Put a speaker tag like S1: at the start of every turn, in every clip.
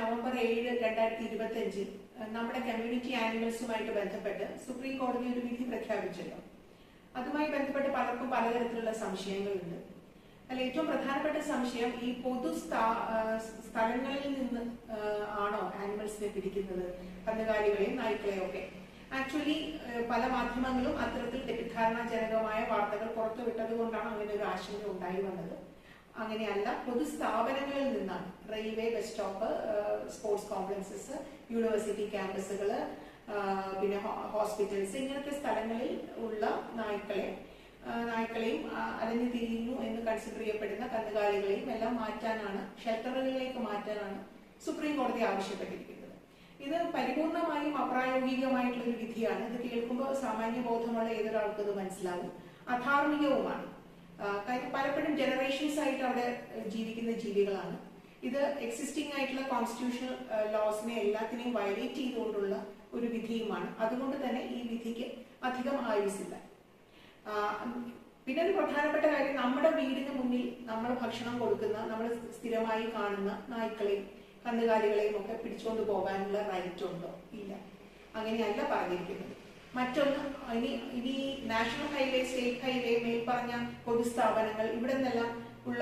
S1: November 7, 2025 നമ്മുടെ community ആനിമൽസുമായിട്ട് ബന്ധപ്പെട്ട് supreme കോടതി ഒരു വിധി പ്രഖ്യാപിച്ചല്ലോ. അതുമായി ബന്ധപ്പെട്ട് പലർക്കും പലതരത്തിലുള്ള സംശയങ്ങളുണ്ട്. അതിൽ ഏറ്റവും പ്രധാനപ്പെട്ട സംശയം ഈ പൊതു സ്ഥലങ്ങളിൽ നിന്ന് ആണോ ആനിമൽസിനെ പിടിക്കുന്നത്, കന്നുകാലികളെയും നായ്ക്കളെയും ഒക്കെ. ആക്ച്വലി പല മാധ്യമങ്ങളും അത്തരത്തിൽ തെറ്റിദ്ധാരണാജനകമായ വാർത്തകൾ പുറത്തുവിട്ടത് കൊണ്ടാണ് അങ്ങനെ ഒരു ആശങ്ക ഉണ്ടായി വന്നത്. അങ്ങനെയല്ല, പൊതുസ്ഥാപനങ്ങളിൽ നിന്നാണ്. Railway, bus stop, sports complexes, university ക്യാമ്പസുകൾ, പിന്നെ ഹോസ്പിറ്റൽസ്, ഇങ്ങനത്തെ സ്ഥലങ്ങളിൽ ഉള്ള നായ്ക്കളെയും അലഞ്ഞു തിരിയുന്നു എന്ന് കൺസിഡർ ചെയ്യപ്പെടുന്ന കന്നുകാലികളെയും എല്ലാം മാറ്റാനാണ്, ഷെൽട്ടറുകളിലേക്ക് മാറ്റാനാണ് സുപ്രീം കോടതി ആവശ്യപ്പെട്ടിരിക്കുന്നത്. ഇത് പരിപൂർണമായും അപ്രായോഗികമായിട്ടുള്ള ഒരു വിധിയാണ്. ഇത് കേൾക്കുമ്പോൾ സാമാന്യ ബോധമുള്ള ഏതൊരാൾക്കും ഇത് മനസ്സിലാവും. അധാർമികവുമാണ്. കാര്യം പലപ്പോഴും ജനറേഷൻസ് ആയിട്ട് അവിടെ ജീവിക്കുന്ന ജീവികളാണ്. ഇത് എക്സിസ്റ്റിംഗ് ആയിട്ടുള്ള കോൺസ്റ്റിറ്റ്യൂഷണൽ ലോസിനെ എല്ലാത്തിനെയും വയലേറ്റ് ചെയ്തുകൊണ്ടുള്ള ഒരു വിധിയുമാണ്. അതുകൊണ്ട് തന്നെ ഈ വിധിക്ക് അധികം ആയുസില്ല. പിന്നെ ഒരു പ്രധാനപ്പെട്ട കാര്യം, നമ്മുടെ വീടിന് മുന്നിൽ നമ്മൾ ഭക്ഷണം കൊടുക്കുന്ന, നമ്മൾ സ്ഥിരമായി കാണുന്ന നായ്ക്കളെയും കന്നുകാലികളെയും ഒക്കെ പിടിച്ചുകൊണ്ട് പോകാനുള്ള റൈറ്റ് ഉണ്ടോ? ഇല്ല. അങ്ങനെയല്ല പറഞ്ഞിരിക്കുന്നത്. മറ്റൊന്ന്, ഇനി നാഷണൽ ഹൈവേ, സ്റ്റേറ്റ് ഹൈവേ, മേൽപ്പറഞ്ഞ പൊതുസ്ഥാപനങ്ങൾ, ഇവിടെ നിന്നെല്ലാം ഉള്ള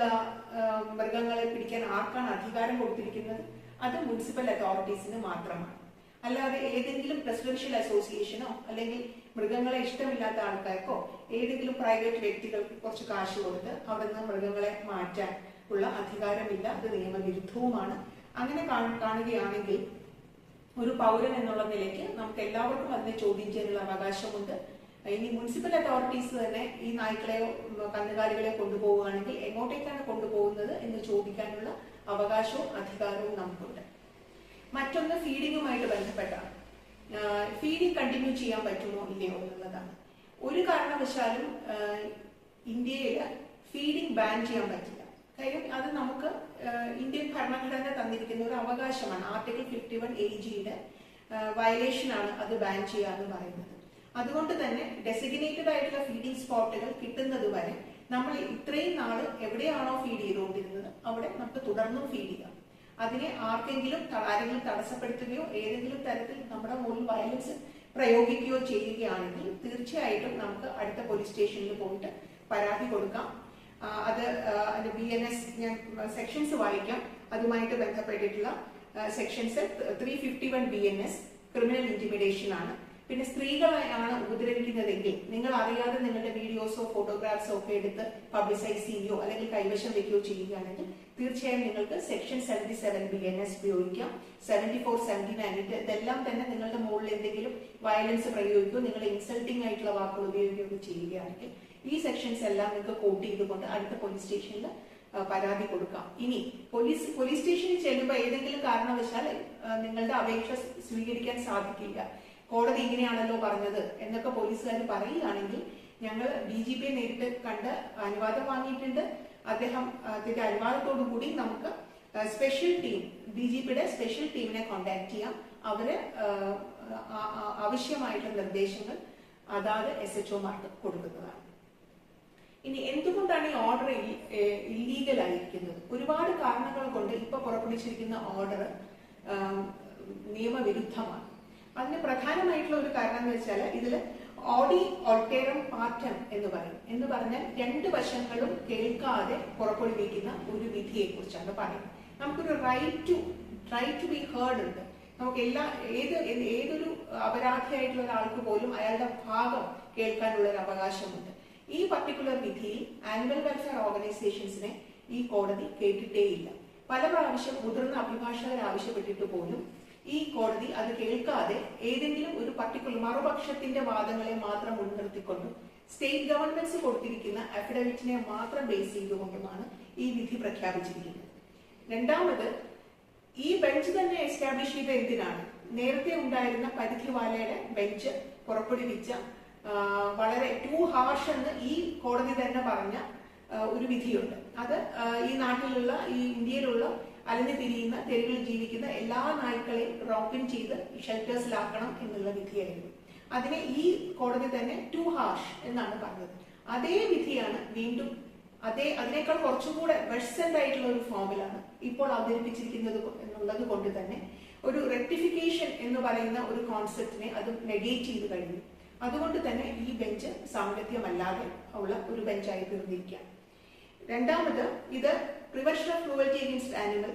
S1: മൃഗങ്ങളെ പിടിക്കാൻ ആർക്കാണ് അധികാരം കൊടുത്തിരിക്കുന്നത്? അത് മുനിസിപ്പൽ അതോറിറ്റീസിന് മാത്രമാണ്. അല്ലാതെ ഏതെങ്കിലും പ്രസിഡൻഷ്യൽ അസോസിയേഷനോ അല്ലെങ്കിൽ മൃഗങ്ങളെ ഇഷ്ടമില്ലാത്ത ആൾക്കാർക്കോ ഏതെങ്കിലും പ്രൈവറ്റ് വ്യക്തികൾക്ക് കുറച്ച് കാശ് കൊടുത്ത് അവിടെ നിന്ന് മൃഗങ്ങളെ മാറ്റാൻ ഉള്ള അധികാരമില്ല. അത് നിയമവിരുദ്ധവുമാണ്. അങ്ങനെ കാണുകയാണെങ്കിൽ ഒരു പൗരൻ എന്നുള്ള നിലയ്ക്ക് നമുക്ക് എല്ലാവർക്കും അതിനെ ചോദ്യം ചെയ്യാനുള്ള അവകാശമുണ്ട്. ഇനി മുനിസിപ്പൽ അതോറിറ്റീസ് തന്നെ ഈ നായ്ക്കളെയോ കന്നുകാലികളെയോ കൊണ്ടുപോവുകയാണെങ്കിൽ എങ്ങോട്ടേക്കാണ് കൊണ്ടുപോകുന്നത് എന്ന് ചോദിക്കാനുള്ള അവകാശവും അധികാരവും നമുക്കുണ്ട്. മറ്റൊന്ന് ഫീഡിങ്ങുമായിട്ട് ബന്ധപ്പെട്ടാണ്. ഫീഡിങ് കണ്ടിന്യൂ ചെയ്യാൻ പറ്റുമോ ഇല്ലയോ എന്നുള്ളതാണ്. ഒരു കാരണവശാലും ഇന്ത്യയിൽ ഫീഡിങ് ബാൻ ചെയ്യാൻ പറ്റില്ല. കാര്യം അത് നമുക്ക് ഇന്ത്യൻ ഭരണഘടന തന്നിരിക്കുന്ന ഒരു അവകാശമാണ്. ആർട്ടിക്കിൾ 51 AGയുടെ വയലേഷൻ ആണ് അത് ബാൻ ചെയ്യാന്ന് പറയുന്നത്. അതുകൊണ്ട് തന്നെ ഡെസിഗ്നേറ്റഡ് ആയിട്ടുള്ള ഫീഡിംഗ് സ്പോട്ടുകൾ കിട്ടുന്നത് വരെ നമ്മൾ ഇത്രയും നാള് എവിടെയാണോ ഫീഡ് ചെയ്തുകൊണ്ടിരുന്നത് അവിടെ നമുക്ക് തുടർന്നും ഫീഡ് ചെയ്യാം. അതിനെ ആരെങ്കിലും തടസ്സപ്പെടുത്തുകയോ ഏതെങ്കിലും തരത്തിൽ നമ്മുടെ മുകളിൽ വയലൻസ് പ്രയോഗിക്കുകയോ ചെയ്യുകയാണെങ്കിൽ തീർച്ചയായിട്ടും നമുക്ക് അടുത്ത പോലീസ് സ്റ്റേഷനിൽ പോയിട്ട് പരാതി കൊടുക്കാം. അത് BNS, ഞാൻ സെക്ഷൻസ് വായിക്കാം. അതുമായിട്ട് ബന്ധപ്പെട്ടിട്ടുള്ള സെക്ഷൻസ് 351 BNS ക്രിമിനൽ ഇന്റിമിഡേഷൻ ആണ്. പിന്നെ സ്ത്രീകളെയാണ് ഉപദ്രവിക്കുന്നതെങ്കിൽ നിങ്ങൾ അറിയാതെ നിങ്ങളുടെ വീഡിയോസോ ഫോട്ടോഗ്രാഫ്സോ ഒക്കെ എടുത്ത് പബ്ലിസൈസ് ചെയ്യുകയോ അല്ലെങ്കിൽ കൈവശം വെക്കുകയോ ചെയ്യുകയാണെങ്കിൽ തീർച്ചയായും നിങ്ങൾക്ക് സെക്ഷൻ 77 BNS ഉപയോഗിക്കാം. 74, 79 ഇതെല്ലാം തന്നെ നിങ്ങളുടെ മുകളിൽ എന്തെങ്കിലും വയലൻസ് പ്രയോഗിക്കുകയോ നിങ്ങൾ ഇൻസൾട്ടിംഗ് ആയിട്ടുള്ള വാക്കുകൾ ഉപയോഗിക്കുകയോ ചെയ്യുകയാണെങ്കിൽ ഈ സെക്ഷൻസ് എല്ലാം നിങ്ങൾക്ക് കോട്ട് ചെയ്തുകൊണ്ട് അടുത്ത പോലീസ് സ്റ്റേഷനിൽ പരാതി കൊടുക്കാം. ഇനി പോലീസ് സ്റ്റേഷനിൽ ചെല്ലുമ്പോൾ ഏതെങ്കിലും കാരണവശാൽ നിങ്ങളുടെ അപേക്ഷ സ്വീകരിക്കാൻ സാധിക്കില്ല, കോടതി ഇങ്ങനെയാണല്ലോ പറഞ്ഞത് എന്നൊക്കെ പോലീസുകാർ പറയുകയാണെങ്കിൽ ഞങ്ങൾ DGPയെ നേരിട്ട് കണ്ട് അനുവാദം വാങ്ങിയിട്ടുണ്ട്. അതിന്റെ അനുവാദത്തോടു കൂടി നമുക്ക് സ്പെഷ്യൽ ടീം, DGPയുടെ സ്പെഷ്യൽ ടീമിനെ കോണ്ടാക്ട് ചെയ്യാം. അവര് ആവശ്യമായിട്ടുള്ള നിർദ്ദേശങ്ങൾ അതാത് SHOമാർക്ക് കൊടുക്കുന്നതാണ്. ഇനി എന്തുകൊണ്ടാണ് ഈ ഓർഡർ ഇല്ലീഗൽ ആയിരിക്കുന്നത്? ഒരുപാട് കാരണങ്ങൾ കൊണ്ട് ഇപ്പൊ പുറപ്പെടുവിച്ചിരിക്കുന്ന ഓർഡർ നിയമവിരുദ്ധമാണ്. അതിന് പ്രധാനമായിട്ടുള്ള ഒരു കാരണം എന്ന് വെച്ചാൽ ഇതിൽ ഓഡി ഓൾട്ടേറം പാറ്റം എന്ന് പറഞ്ഞാൽ രണ്ട് വശങ്ങളും കേൾക്കാതെ പുറപ്പെടുവിക്കുന്ന ഒരു വിധിയെ കുറിച്ചാണ് പറയുന്നത്. നമുക്കൊരു റൈറ്റ് ടു ബി ഹേർഡ് ഉണ്ട്. നമുക്ക് ഏതൊരു അപരാധിയായിട്ടുള്ള ഒരാൾക്ക് പോലും അയാളുടെ ഭാഗം കേൾക്കാനുള്ള ഒരു അവകാശമുണ്ട്. ഈ പർട്ടിക്കുലർ വിധിയിൽ ആനിമൽ വെൽഫെയർ ഓർഗനൈസേഷൻസിനെ ഈ കോടതി കേട്ടിട്ടേയില്ല. പല പ്രാവശ്യം മുതിർന്ന അഭിഭാഷകർ ആവശ്യപ്പെട്ടിട്ട് പോലും ഈ കോടതി അത് കേൾക്കാതെ ഏതെങ്കിലും ഒരു പർട്ടിക്കുലർ മറുപക്ഷത്തിന്റെ വാദങ്ങളെ മാത്രം മുൻനിർത്തിക്കൊണ്ടും സ്റ്റേറ്റ് ഗവൺമെന്റ്സ് കൊടുത്തിരിക്കുന്ന അഫിഡവിറ്റിനെ മാത്രം ബേസ് ചെയ്തുകൊണ്ടുമാണ് ഈ വിധി പ്രഖ്യാപിച്ചിരിക്കുന്നത്. രണ്ടാമത്, ഈ ബെഞ്ച് തന്നെ എസ്റ്റാബ്ലിഷ് ചെയ്ത എന്തിനാണ്? നേരത്തെ ഉണ്ടായിരുന്ന പരിധിവാലയുടെ ബെഞ്ച് പുറപ്പെടുവിച്ച വളരെ ടു ഹാർഷ് എന്ന് ഈ കോടതി തന്നെ പറഞ്ഞ ഒരു വിധിയുണ്ട്. അത് ഈ നാട്ടിലുള്ള, ഈ ഇന്ത്യയിലുള്ള അലഞ്ഞു തിരിയുന്ന, തെരുവിൽ ജീവിക്കുന്ന എല്ലാ നായ്ക്കളെയും റോപ്പിൻ ചെയ്ത് ഷെൽട്ടേഴ്സിലാക്കണം എന്നുള്ള വിധിയായിരുന്നു. അതിനെ ഈ കോടതി തന്നെ ടു ഹാർഷ് എന്നാണ് പറഞ്ഞത്. അതേ വിധിയാണ് വീണ്ടും അതിനേക്കാൾ കുറച്ചുകൂടെ വെഴ്സന്റ് ആയിട്ടുള്ള ഒരു ഫോമിലാണ് ഇപ്പോൾ അവതരിപ്പിച്ചിരിക്കുന്നത് ഉള്ളത് കൊണ്ട് തന്നെ ഒരു റെക്ടിഫിക്കേഷൻ എന്ന് പറയുന്ന ഒരു കോൺസെപ്റ്റിനെ അത് നെഗേറ്റ് ചെയ്ത് കഴിഞ്ഞു. അതുകൊണ്ട് തന്നെ ഈ ബെഞ്ച് സാങ്കത്യമല്ലാതെ ഉള്ള ഒരു ബെഞ്ചായി തീർന്നിരിക്കുകയാണ്. രണ്ടാമത്, ഇത് prevention of cruelty against animal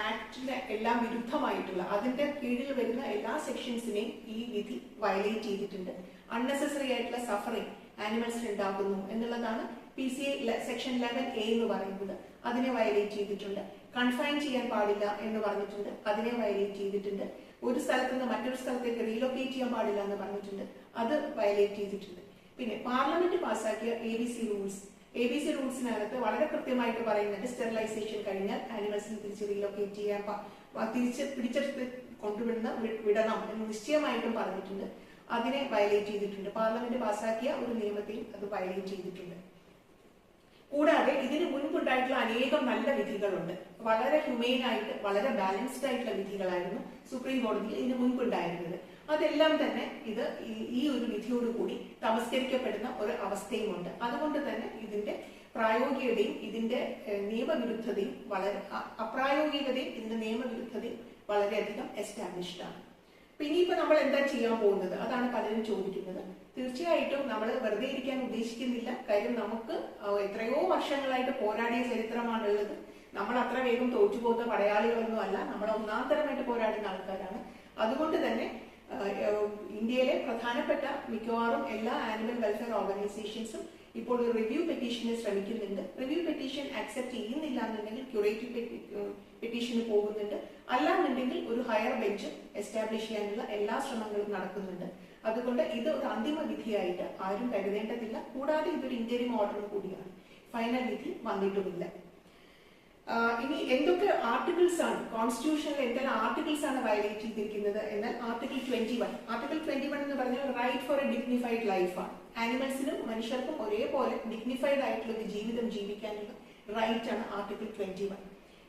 S1: ആക്ടിന്റെ എല്ലാം വിരുദ്ധമായിട്ടുള്ള അതിന്റെ കീഴിൽ വരുന്ന എല്ലാ സെക്ഷൻസിനെയും ഈ വിധി വയലേറ്റ് ചെയ്തിട്ടുണ്ട്. അൺനെസസറി ആയിട്ടുള്ള സഫറിങ് ആനിമൽസിന് ഉണ്ടാകുന്നു എന്നുള്ളതാണ് PCA സെക്ഷൻ 11A എന്ന് പറയുന്നത്. അതിനെ വയലേറ്റ് ചെയ്തിട്ടുണ്ട്. കൺഫൈൻ ചെയ്യാൻ പാടില്ല എന്ന് പറഞ്ഞിട്ടുണ്ട്, അതിനെ വയലേറ്റ് ചെയ്തിട്ടുണ്ട്. ഒരു സ്ഥലത്ത് നിന്ന് മറ്റൊരു സ്ഥലത്തേക്ക് റീലൊക്കേറ്റ് ചെയ്യാൻ പാടില്ല എന്ന് പറഞ്ഞിട്ടുണ്ട്, അത് വയലേറ്റ് ചെയ്തിട്ടുണ്ട്. പിന്നെ പാർലമെന്റ് പാസ്സാക്കിയ ABC റൂൾസിനകത്ത് വളരെ കൃത്യമായിട്ട് പറയുന്നുണ്ട്, സ്റ്റെറിലൈസേഷൻ കഴിഞ്ഞാൽ ആനിമൽസിന് തിരിച്ച് റീലൊക്കേറ്റ് ചെയ്യാൻ തിരിച്ച് പിടിച്ചെടുത്ത് വിടണം എന്ന് നിശ്ചയമായിട്ടും പറഞ്ഞിട്ടുണ്ട്. അതിനെ വയലേറ്റ് ചെയ്തിട്ടുണ്ട്. പാർലമെന്റ് പാസ്സാക്കിയ ഒരു നിയമത്തെയും അത് വയലേറ്റ് ചെയ്തിട്ടുണ്ട്. കൂടാതെ ഇതിന് മുൻപുണ്ടായിട്ടുള്ള അനേകം നല്ല വിധികളുണ്ട്. വളരെ ഹ്യൂമെയിൻ ആയിട്ട് വളരെ ബാലൻസ്ഡ് ആയിട്ടുള്ള വിധികളായിരുന്നു സുപ്രീം കോടതിയിൽ ഇതിന് മുൻപുണ്ടായിരുന്നത്. അതെല്ലാം തന്നെ ഇത് ഈ ഒരു വിധിയോടുകൂടി തമസ്കരിക്കപ്പെടുന്ന ഒരു അവസ്ഥയുമുണ്ട്. അതുകൊണ്ട് തന്നെ ഇതിന്റെ പ്രായോഗികതയും ഇതിന്റെ നിയമവിരുദ്ധതയും ഇതിന്റെ നിയമവിരുദ്ധതയും വളരെയധികം എസ്റ്റാബ്ലിഷ്ഡ് ആണ്. പിന്നെ ഇപ്പൊ നമ്മൾ എന്താ ചെയ്യാൻ പോകുന്നത്, അതാണ് പലരും ചോദിക്കുന്നത്. തീർച്ചയായിട്ടും നമ്മൾ വെറുതെ ഇരിക്കാൻ ഉദ്ദേശിക്കുന്നില്ല. കാര്യം നമുക്ക് എത്രയോ വർഷങ്ങളായിട്ട് പോരാടിയ ചരിത്രമാണുള്ളത്. നമ്മൾ അത്ര വേഗം തോറ്റുപോകുന്ന പടയാളികളൊന്നും അല്ല, നമ്മൾ ഒന്നാന്തരമായിട്ട് പോരാടുന്ന ആൾക്കാരാണ്. അതുകൊണ്ട് തന്നെ ഇന്ത്യയിലെ പ്രധാനപ്പെട്ട മിക്കവാറും എല്ലാ ആനിമൽ വെൽഫെയർ ഓർഗനൈസേഷൻസും ഇപ്പോൾ ഒരു റിവ്യൂ പെറ്റീഷന് ശ്രമിക്കുന്നുണ്ട്. റിവ്യൂ പെറ്റീഷൻ അക്സെപ്റ്റ് ചെയ്യുന്നില്ല എന്നുണ്ടെങ്കിൽ ക്യൂറേറ്റീവ് പെറ്റീഷന് പോകുന്നുണ്ട്. അല്ലാന്നുണ്ടെങ്കിൽ ഒരു ഹയർ ബെഞ്ച് എസ്റ്റാബ്ലിഷ് ചെയ്യാനുള്ള എല്ലാ ശ്രമങ്ങളും നടക്കുന്നുണ്ട്. അതുകൊണ്ട് ഇത് ഒരു അന്തിമ വിധിയായിട്ട് ആരും കരുതേണ്ടതില്ല. കൂടാതെ ഇതൊരു ഇന്ററിം ഓർഡർ കൂടിയാണ്, ഫൈനൽ വിധി വന്നിട്ടുമില്ല. ഇനി എന്തൊക്കെ ആർട്ടിക്കിൾസ് ആണ് കോൺസ്റ്റിറ്റ്യൂഷനിൽ എന്തെല്ലാം ആർട്ടിക്കിൾസ് ആണ് വയലേറ്റ് ചെയ്തിരിക്കുന്നത് എന്നാൽ ആർട്ടിക്കിൾ 21 എന്ന് പറഞ്ഞാൽ റൈറ്റ് ഫോർ എ ഡിഗ്നിഫൈഡ് ലൈഫാണ്. ആനിമൽസിനും മനുഷ്യർക്കും ഒരേപോലെ ഡിഗ്നിഫൈഡ് ആയിട്ടുള്ള ഒരു ജീവിതം ജീവിക്കാനുള്ള റൈറ്റ് ആണ് ആർട്ടിക്കിൾ 21.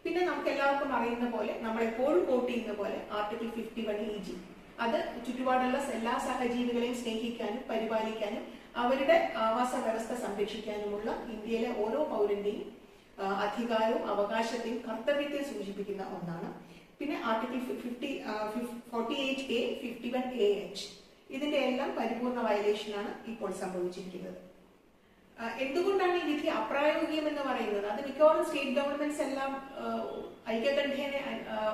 S1: പിന്നെ നമുക്ക് എല്ലാവർക്കും അറിയുന്ന പോലെ നമ്മൾ എപ്പോഴും കോട്ട് ചെയ്യുന്ന പോലെ ആർട്ടിക്കിൾ 51EG, അത് ചുറ്റുപാടുള്ള എല്ലാ സഹജീവികളെയും സ്നേഹിക്കാനും പരിപാലിക്കാനും അവരുടെ ആവാസ വ്യവസ്ഥ സംരക്ഷിക്കാനുമുള്ള ഇന്ത്യയിലെ ഓരോ പൗരന്റെയും അധികാരവും അവകാശത്തെയും കർത്തവ്യത്തെ സൂചിപ്പിക്കുന്ന ഒന്നാണ്. പിന്നെ ആർട്ടിക്കിൾ 48A 51AH ഇതിന്റെ എല്ലാം പരിപൂർണ വയലേഷനാണ് ഇപ്പോൾ സംഭവിച്ചിരിക്കുന്നത്. എന്തുകൊണ്ടാണ് ഈ വിധി അപ്രായോഗികം എന്ന് പറയുന്നത്? അത് മിക്കവാറും സ്റ്റേറ്റ് ഗവൺമെന്റ്സ് എല്ലാം ഐക്യകണ്ഠേന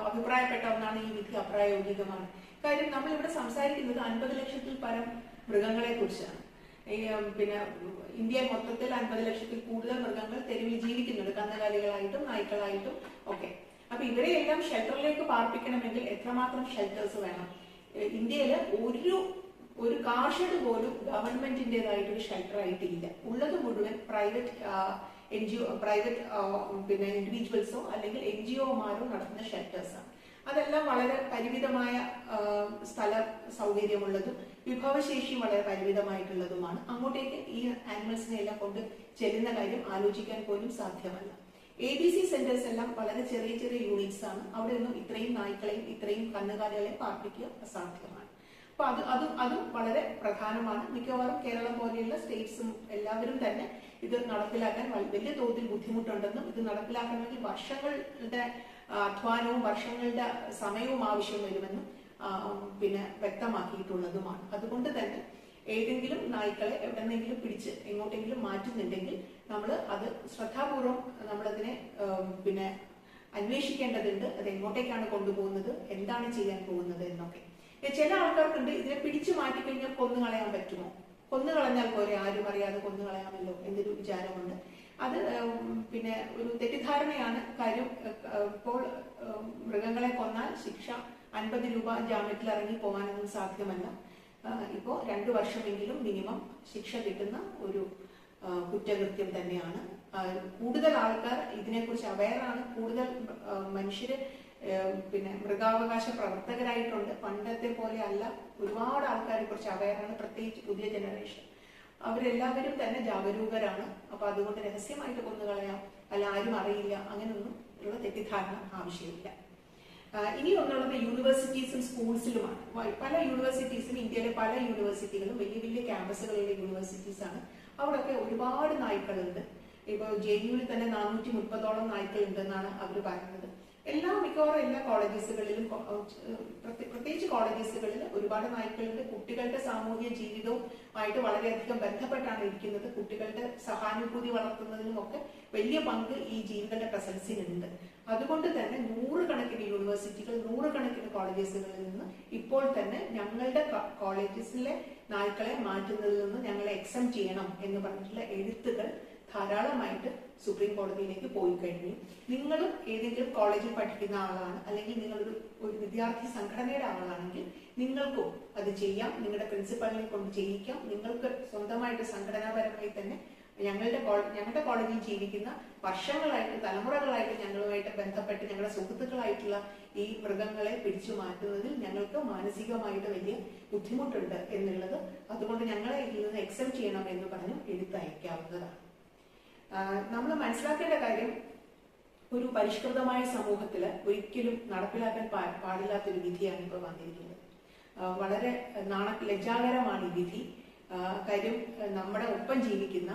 S1: അഭിപ്രായപ്പെട്ട ഒന്നാണ്. ഈ വിധി അപ്രായോഗികമാണ്. കാര്യം നമ്മൾ ഇവിടെ സംസാരിക്കുന്നത് 50 ലക്ഷത്തിൽ പരം മൃഗങ്ങളെ കുറിച്ചാണ്. പിന്നെ ഇന്ത്യയിൽ മൊത്തത്തിൽ 50 ലക്ഷത്തിൽ കൂടുതൽ മൃഗങ്ങൾ തെരുവിൽ ജീവിക്കുന്നുണ്ട്, കന്നുകാലികളായിട്ടും നായ്ക്കളായിട്ടും ഒക്കെ. അപ്പൊ ഇവരെയെല്ലാം ഷെൽട്ടറിലേക്ക് പാർപ്പിക്കണമെങ്കിൽ എത്രമാത്രം ഷെൽട്ടേഴ്സ് വേണം? ഇന്ത്യയില് ഒരു കാർ ഷെഡ് പോലും ഗവൺമെന്റിന്റേതായിട്ടൊരു ഷെൽട്ടർ ആയിട്ടില്ല. ഉള്ളത് മുഴുവൻ പ്രൈവറ്റ് പിന്നെ ഇൻഡിവിജ്വൽസോ അല്ലെങ്കിൽ NGOമാരോ നടത്തുന്ന ഷെൽട്ടേഴ്സാണ്. അതെല്ലാം വളരെ പരിമിതമായ സ്ഥല സൗകര്യമുള്ളതും വിഭവശേഷിയും വളരെ പരിമിതമായിട്ടുള്ളതുമാണ്. അങ്ങോട്ടേക്ക് ഈ ആനിമൽസിനെ എല്ലാം കൊണ്ട് ചെല്ലുന്ന കാര്യം ആലോചിക്കാൻ പോലും സാധ്യമല്ല. ABC സെന്റേഴ്സ് എല്ലാം വളരെ ചെറിയ ചെറിയ യൂണിറ്റ്സ് ആണ്. അവിടെ ഒന്നും ഇത്രയും നായ്ക്കളെയും ഇത്രയും കന്നുകാലികളെയും പാർപ്പിക്കുക അസാധ്യമാണ്. അപ്പൊ അതും വളരെ പ്രധാനമാണ്. മിക്കവാറും കേരളം പോലെയുള്ള സ്റ്റേറ്റ്സും എല്ലാവരും തന്നെ ഇത് നടപ്പിലാക്കാൻ വലിയ തോതിൽ ബുദ്ധിമുട്ടുണ്ടെന്നും ഇത് നടപ്പിലാക്കണമെങ്കിൽ വർഷങ്ങളുടെ അധ്വാനവും വർഷങ്ങളുടെ സമയവും ആവശ്യം വരുമെന്നും പിന്നെ വ്യക്തമാക്കിയിട്ടുള്ളതുമാണ്. അതുകൊണ്ട് തന്നെ ഏതെങ്കിലും നായ്ക്കളെ എവിടെന്നെങ്കിലും പിടിച്ച് എങ്ങോട്ടെങ്കിലും മാറ്റുന്നുണ്ടെങ്കിൽ നമ്മൾ അത് ശ്രദ്ധാപൂർവം നമ്മളതിനെ പിന്നെ അന്വേഷിക്കേണ്ടതുണ്ട്. അത് എങ്ങോട്ടേക്കാണ് കൊണ്ടുപോകുന്നത്, എന്താണ് ചെയ്യാൻ പോകുന്നത് എന്നൊക്കെ. ചില ആൾക്കാർക്കുണ്ട് ഇതിനെ പിടിച്ചു മാറ്റിക്കഴിഞ്ഞാൽ കൊന്നു കളയാൻ പറ്റുമോ, കൊന്നു കളഞ്ഞാൽ പോരെ, ആരും അറിയാതെ കൊന്നു കളയാമല്ലോ എന്നൊരു വിചാരമുണ്ട്. അത് പിന്നെ ഒരു തെറ്റിദ്ധാരണയാണ്. കാര്യം ഇപ്പോൾ മൃഗങ്ങളെ കൊന്നാൽ ശിക്ഷ 50 രൂപ ജാമ്യത്തിൽ ഇറങ്ങി പോകാനൊന്നും സാധ്യമല്ല. ഇപ്പോൾ 2 വർഷമെങ്കിലും മിനിമം ശിക്ഷ കിട്ടുന്ന ഒരു കുറ്റകൃത്യം തന്നെയാണ്. കൂടുതൽ ആൾക്കാർ ഇതിനെക്കുറിച്ച് അവെയറാണ്. കൂടുതൽ മനുഷ്യര് പിന്നെ മൃഗാവകാശ പ്രവർത്തകരായിട്ടുണ്ട്. പണ്ടത്തെ പോലെ അല്ല, ഒരുപാട് ആൾക്കാരെ കുറിച്ച് അവെയറാണ്. പ്രത്യേകിച്ച് പുതിയ ജനറേഷൻ അവരെല്ലാവരും തന്നെ ജാഗരൂകരാണ്. അപ്പൊ അതുകൊണ്ട് രഹസ്യമായിട്ട് കൊന്നുകളയാം, അല്ല ആരും അറിയില്ല, അങ്ങനെയൊന്നും ഉള്ള തെറ്റിദ്ധാരണ ആവശ്യമില്ല. ഇനി ഒന്നുള്ളത് യൂണിവേഴ്സിറ്റീസും സ്കൂൾസിലുമാണ്. പല യൂണിവേഴ്സിറ്റീസും, ഇന്ത്യയിലെ പല യൂണിവേഴ്സിറ്റികളും വലിയ വലിയ ക്യാമ്പസുകളിലെ യൂണിവേഴ്സിറ്റീസ് ആണ്. അവിടെയൊക്കെ ഒരുപാട് നായ്ക്കളുണ്ട്. ഇപ്പോൾ JUവിൽ തന്നെ 430ഓളം നായ്ക്കൾ ഉണ്ടെന്നാണ് അവർ പറയുന്നത്. മിക്കവാറും എല്ലാ കോളേജസുകളിലും പ്രത്യേകിച്ച് കോളേജസുകളിൽ ഒരുപാട് നായ്ക്കളുണ്ട്. കുട്ടികളുടെ സാമൂഹിക ജീവിതവുമായിട്ട് വളരെയധികം ബന്ധപ്പെട്ടാണ് ഇരിക്കുന്നത്. കുട്ടികളുടെ സഹാനുഭൂതി വളർത്തുന്നതിനും ഒക്കെ വലിയ പങ്ക് ഈ ജീവികളുടെ പ്രസൻസിനുണ്ട്. അതുകൊണ്ട് തന്നെ നൂറുകണക്കിന് യൂണിവേഴ്സിറ്റികൾ, നൂറുകണക്കിന് കോളേജസുകളിൽ നിന്ന് ഇപ്പോൾ തന്നെ ഞങ്ങളുടെ കോളേജസിലെ നായ്ക്കളെ മാറ്റുന്നതിൽ നിന്ന് ഞങ്ങളെ എക്സം ചെയ്യണം എന്ന് പറഞ്ഞിട്ടുള്ള എഴുത്തുകൾ ധാരാളമായിട്ട് സുപ്രീം കോടതിയിലേക്ക് പോയി കഴിഞ്ഞു. നിങ്ങളും ഏതെങ്കിലും കോളേജിൽ പഠിക്കുന്ന ആളാണ്, അല്ലെങ്കിൽ നിങ്ങളൊരു വിദ്യാർത്ഥി സംഘടനയുടെ ആളാണെങ്കിൽ നിങ്ങൾക്കും അത് ചെയ്യാം. നിങ്ങളുടെ പ്രിൻസിപ്പലിനെ കൊണ്ട് ചെയ്യിക്കാം. നിങ്ങൾക്ക് സ്വന്തമായിട്ട് സംഘടനാപരമായി തന്നെ ഞങ്ങളുടെ കോളേജിൽ ജീവിക്കുന്ന വർഷങ്ങളായിട്ട്, തലമുറകളായിട്ട് ഞങ്ങളുമായിട്ട് ബന്ധപ്പെട്ട് ഞങ്ങളുടെ സുഹൃത്തുക്കളായിട്ടുള്ള ഈ മൃഗങ്ങളെ പിടിച്ചു മാറ്റുന്നതിൽ ഞങ്ങൾക്ക് മാനസികമായിട്ട് വലിയ ബുദ്ധിമുട്ടുണ്ട് എന്നുള്ളത്, അതുകൊണ്ട് ഞങ്ങളെ ഇതിൽ നിന്ന് എക്സം ചെയ്യണം എന്ന് പറഞ്ഞ് എഴുത്തയക്കാവുന്നതാണ്. നമ്മൾ മനസ്സിലാക്കേണ്ട കാര്യം, ഒരു പരിഷ്കൃതമായ സമൂഹത്തിൽ ഒരിക്കലും നടപ്പിലാക്കാൻ പാടില്ലാത്തൊരു വിധിയാണ് ഇപ്പോൾ വന്നിരിക്കുന്നത്. വളരെ ലജ്ജാകരമാണ് ഈ വിധി. കാര്യം, നമ്മുടെ ഒപ്പം ജീവിക്കുന്ന,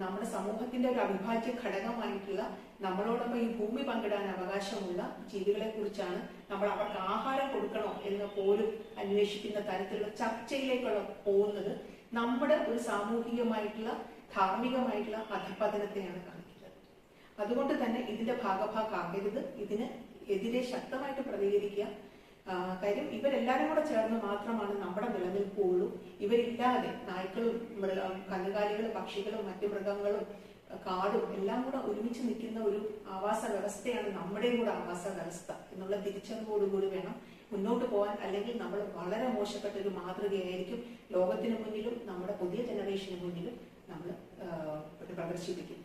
S1: നമ്മുടെ സമൂഹത്തിന്റെ ഒരു അവിഭാജ്യ ഘടകമായിട്ടുള്ള, നമ്മളോടൊപ്പം ഈ ഭൂമി പങ്കിടാൻ അവകാശമുള്ള ജീവികളെ കുറിച്ചാണ് നമ്മൾ അവർക്ക് ആഹാരം കൊടുക്കണോ എന്ന് പോലും അന്വേഷിക്കുന്ന തരത്തിലുള്ള ചർച്ചയിലേക്കുള്ള പോകുന്നത് നമ്മുടെ ഒരു സാമൂഹികമായിട്ടുള്ള, ധാർമ്മികമായിട്ടുള്ള അധപ്പതനത്തെയാണ് കാണിക്കുന്നത്. അതുകൊണ്ട് തന്നെ ഇതിന്റെ ഭാഗഭാക്കാകരുത്. ഇതിന് എതിരെ ശക്തമായിട്ട് പ്രതികരിക്കുക. കാര്യം, ഇവരെല്ലാരും കൂടെ ചേർന്ന് മാത്രമാണ് നമ്മുടെ നിലനിൽപ്പുള്ളൂ. ഇവരില്ലാതെ നായ്ക്കളും കന്നുകാലികളും പക്ഷികളും മറ്റു മൃഗങ്ങളും കാടും എല്ലാം കൂടെ ഒരുമിച്ച് നിൽക്കുന്ന ഒരു ആവാസ വ്യവസ്ഥയാണ് നമ്മുടെയും കൂടെ ആവാസ വ്യവസ്ഥ എന്നുള്ള തിരിച്ചറിവോടുകൂടി വേണം മുന്നോട്ട് പോകാൻ. അല്ലെങ്കിൽ നമ്മൾ വളരെ മോശപ്പെട്ട ഒരു മാതൃകയായിരിക്കും ലോകത്തിന് മുന്നിലും നമ്മുടെ പുതിയ ജനറേഷന് മുന്നിലും നമ്മൾ പ്രദർശിപ്പിക്കും.